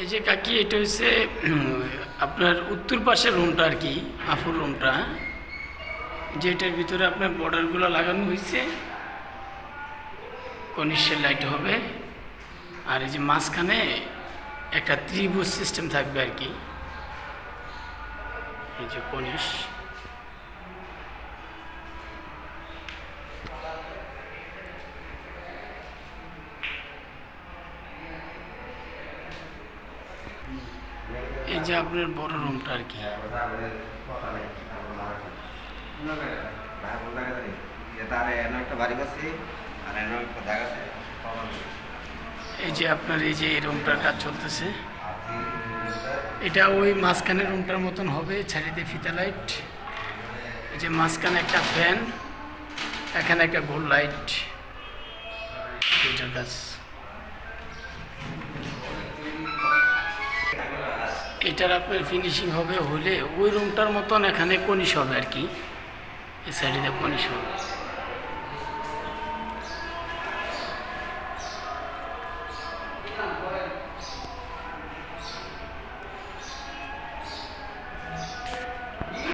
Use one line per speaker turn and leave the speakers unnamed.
এই যে কাকি, এটা হচ্ছে আপনার উত্তর পাশের রুমটা আর কি, আফুর রুমটা, যেটার ভিতরে আপনার বর্ডারগুলো লাগানো হয়েছে, কনিশের লাইট হবে। আর এই যে মাঝখানে একটা ত্রিভুজ সিস্টেম থাকবে আর কি, এই যে কনিশ। এই যে আপনার বড় রুমটা আর কি। এই যে আপনার এই যে এই রুমটার কাজ চলতেছে, এটা ওই মাঝখানে রুমটার মতন হবে, চারিদিকে ফিতা লাইট। এই যে মাঝখানে একটা ফ্যান, এখানে একটা গোল লাইট, এটার কাজ। এটার আপনার ফিনিশিং হবে হলে ওই রুমটার মতন এখানে কনিশ হবে আর কি, এই সাইডে কনিশ হবে।